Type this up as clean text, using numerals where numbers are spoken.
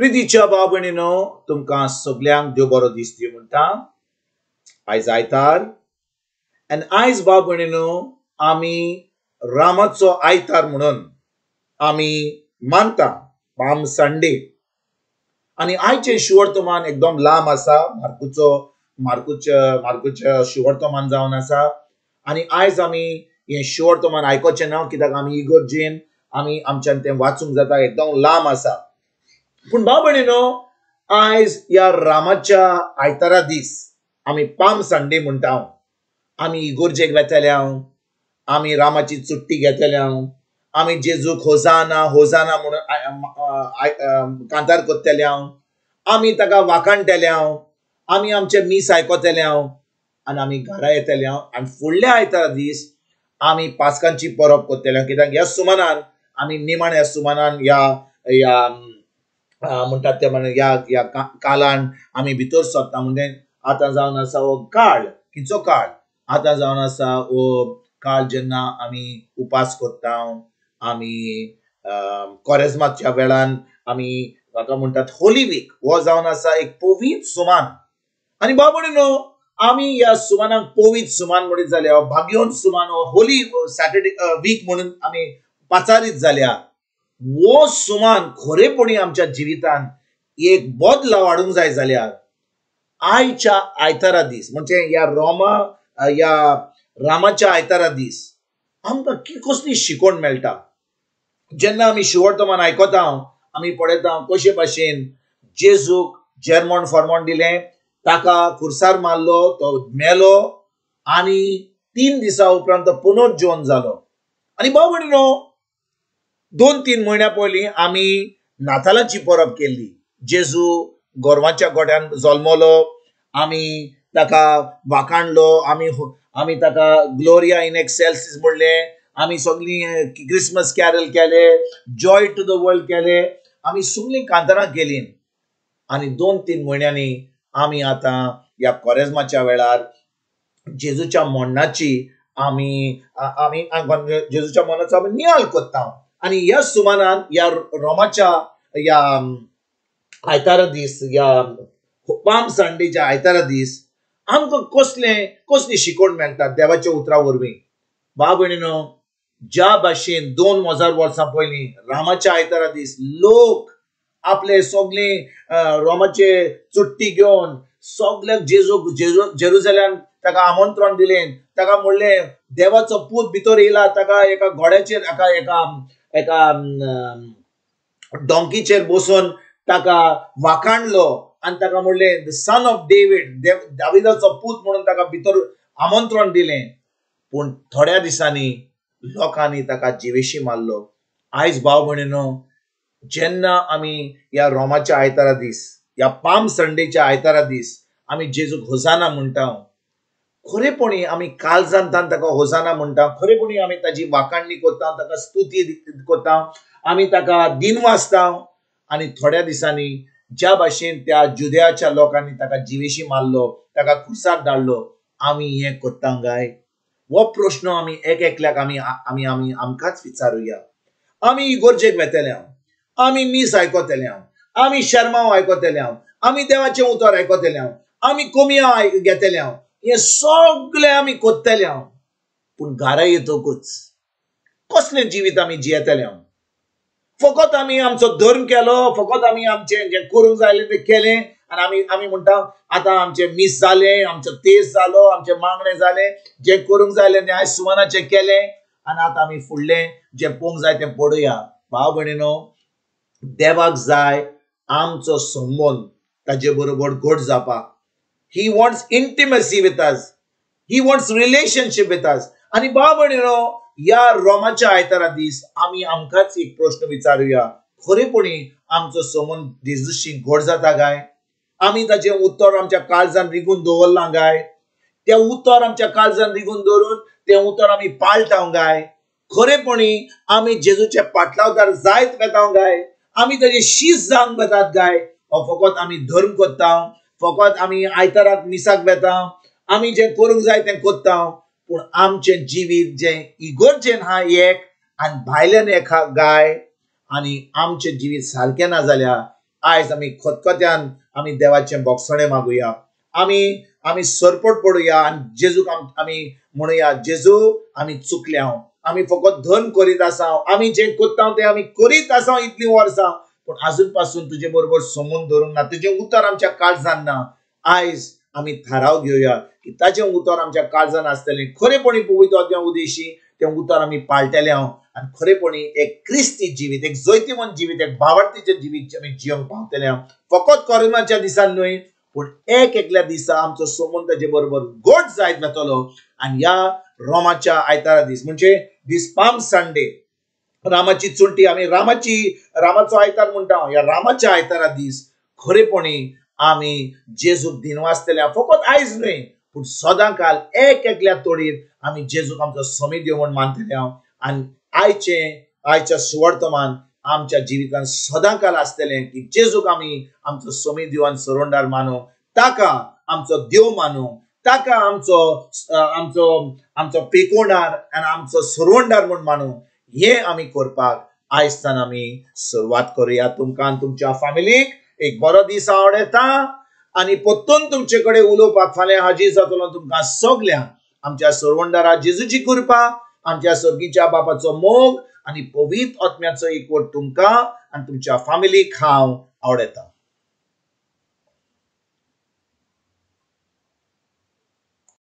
प्रितीच्या भाव भयणीनो, तुमकां सगल्यांक देव बरो दीस दिवं म्हणटा. आयज आयतार आनी आयज भाव भयणीनो आमी रामाचो आयतार म्हणून आमी मानता, पाम संडे. आनी आयचे शिवर्तमान एकदम लांब आसा. मार्कूचे शिवर्तमान जावन आसा. आनी आयज आमी हे शिवर्तमान आयकोचें ना, कित्याक आमी इगर्जेन आमी आमच्यान तें वाचूंक जाता, एकदम लांब आसा. पूण भाव भयणीनो, आयज ह्या रामाच्या आयतारा दीस आमी पाम संडे म्हणटा. आमी इगर्जेक वेतले, आमी रामाची चुट्टी घेतले, आमी जेजूक होजाना होजाना म्हणून कांतार करतले, आमी ताका वाखाणटले, आमी आमचे मीस आयकोतले आनी आमी घरा येतले. आनी फुडल्या आयतारा दीस आमी पास्कांची परब करतले, कित्याक ह्या सुमानान आमी निमाण्या सुमानान ह्या म्हणटात ते ह्या कालान आमी भितर सरता. म्हणजे आतां जावन आसा हो काळ, खंयचो काळ आतां जावन आसा हो काळ जेन्ना आमी उपास करता, आमी कोरेजमाच्या वेळान आमी ताका म्हणटात होली वीक, हो जावन आसा एक पवित्र सुमान. आनी भाव भयणीनो, आमी ह्या सुमानाक पवित्र सुमान म्हणीत जाल्यार भाग्योन सुमान, होली सॅटर्डे वीक म्हणून आमी पाचारीत जाल्या. वो सुमान खरेपणी आमच्या जिवितान एक बदलाव हाडूंक जाय जाल्यार आयच्या आयतारा दीस, म्हणजे ह्या रामाच्या आयतारा दीस आमकां कसली शिकवण मेळटा. जेन्ना आमी शिवर्तमान आयकता, आमी पळयता कशे भाशेन जेजूक जेरमोन फर्मोन दिलें, ताका खुर्सार मारलो, तो मेलो आनी 3 दिसा उपरांत तो पुनर्जीवन जालो. आनी भाव भयणीनो, 2-3 म्हयन्या पयलीं आमी नातालाची परब केल्ली. जेजू गोरवांच्या गोठ्यान जल्मलो, आमी ताका वाखाणलो, आमी ताका ग्लोरिया इन एक्सेल्सिस म्हणलें, आमी सगळीं क्रिसमस कॅरल केले, जॉय टू द वर्ल्ड केले, आमी सगळीं कांतारां केलीं. आनी 2-3 म्हयन्यांनी आमी आतां ह्या कोरेजमाच्या वेळार जेजूच्या मरणाची जेजूच्या मरणाचो आमी नियाळ करता. आनी ह्या सुमानान ह्या रोमाच्या ह्या आयतारा दीस, ह्या पाम संडेच्या आयतारा दीस आमकां कसली शिकवण मेळटा देवाच्या उतरा वरवीं. भाव भयणीनो, ज्या भाशेन 2000 वर्सां पयलीं रामाच्या आयतारा दीस लोक आपले सगळे रोमाचे चुट्टी घेवन सगळ्याक जेरुसलेमान ताका आमंत्रण दिलें. ताका म्हणलें देवाचो पूत भितर येयला, ताका एका घोड्याचेर एका डॉंकीचेर बसून ताका वाखाणलो आनी ताका म्हणलें द सन ऑफ डेविड, दाविदाचो पूत म्हणून ताका भितर आमंत्रण दिलें. पूण थोड्या दिसांनी लोकांनी ताका जिवेशी मारलो. आयज भाव भयणीनो, जेन्ना आमी ह्या रोमाच्या आयतारा दीस, ह्या पाम संडेच्या आयतारा दीस आमी जेजूक होजाना म्हणटा, खरेपणी आमी काळजांतान ताका होजाना म्हणटा, खरेपणी आमी ताची वाखाणणी करता, ताका स्तुती करता, आमी ताका दिन वाजता. आनी थोड्या दिसांनी ज्या भाशेन त्या जुदेयाच्या लोकांनी ताका जिवेशी मारलो, ताका खुर्सार धाडलो, आमी हें करता काय? हो प्रश्न आमी एकल्याक आमकांच विचारुया. आमी इगर्जेक वेतले, आमी मीस आयकोतले, आमी शर्मांव आयकोतले, आमी देवाचें उतर आयकोतले, आमी कोमया घेतले, हे सगळे आमी कोत्तले. पूण घरा येतकूच कसलें जिवीत आमी जियेतले? फकत आमी आमचो धर्म केलो, फकत आमी आमचें जें करूंक जाय तें केलें आनी आमी म्हणटा आतां आमचें मीस जालें, आमचो तेस जालो, आमचें मागणें जालें, जें करूंक जाय तें आयज सुमानाचें केलें आनी आतां आमी फुडलें जें पळोवंक जाय तें पळोवया. भाव भयणीनो, देवाक जाय आमचो संबंद ताजे बरोबर घट जावपाक. He wants intimacy with us. He wants relationship with us. आनी भाव भयणीनो, ह्या रोमाच्या आयतारा दीस आमी आमकांच एक प्रश्न विचारुया, खरेपणी आमचो संबंद जेजूशी घट जाता काय? आमी ताचें उत्तर आमच्या काळजान रिगून दवरलां काय? तें उत्तर आमच्या काळजान रिगून दवरून तें उत्तर आमी पाळटा काय? खरेपणी आमी जेजूचे पाटलावदार जायत वेता काय? आमी ताचे शीस जावंक वेतात काय? फकत आमी धर्म करता, फकत आमी आयताराक मिसाक वेता, आमी जें करूंक जाय तें करता, पूण आमचें जिवीत जें इगर्जेन हा एक आनी भायल्यान एक गाय, आनी आमचें जिवीत सारकें ना जाल्यार आयज आमी खतखत्यान आमी देवाचें बोगसणे मागुया. आमी आमी सरपट पडुया आनी जेजूक आमी म्हणुया, जेजू आमी चुकल्या, आमी फकत धन करीत आसा, आमी जे करता ते आमी करीत आसा इतली वर्सां, पण आजून पासून तुजे बरोबर संबंध धरूंक ना, तुजें उतर आमच्या काळजान ना. आयज आमी थाराव घेवया की ताजें उतर आमच्या काळजान आसतलें. खरेपणी पवित्र आत्म्या उदेशी तें उतर आमी पाळटले आनी खरेपणी एक क्रिस्ती जिवीत, एक जैतिवंत जिवीत, एक भावार्थीचें जिवीत आमी जियोंक पावतले. फकत कोरोनाच्या दिसान न्हय, पूण एक एकल्या दिसा आमचो संबंध ताजे बरोबर घट जायत वतलो. आनी ह्या रोमाच्या आयतारा दीस म्हणजे दीस पाम संडे, रामाची चुलटी, आमी रामाचो आयतार म्हणटा, ह्या रामाच्या आयतारा दीस खरेपणी आमी जेजूक दिनवासतले. फकत आयज न्हय, पूण सदां काल एक एकल्या तोडीर आमी जेजूक आमचो समी देव म्हूण मानतले. आनी आयच्या सुवर्तमान आमच्या जिवितांत सदां काल आसतलें की जेजूक आमी आमचो समी देवान सरवंडार मानू, ताका आमचो देव मानू, ताका आमचो पेकोवणार आनी आमचो सरवंडार म्हूण मानू. हे आमी करपाक आयजसान आमी सुरवात करुया. तुमकां आनी तुमच्या फॅमिलीक एक बरो दीस आवडेता आनी परतून तुमचे कडेन उलोवपाक फाल्यां हाजीर जातलो. तुमकां सगल्यांक आमच्या सरवंडारा जेजूची कृपा, आमच्या सर्गीच्या बापाचो मोग आनी पवित्र आत्म्याचो एकवट तुमकां आनी तुमच्या फॅमिलीक हांव आवडेता.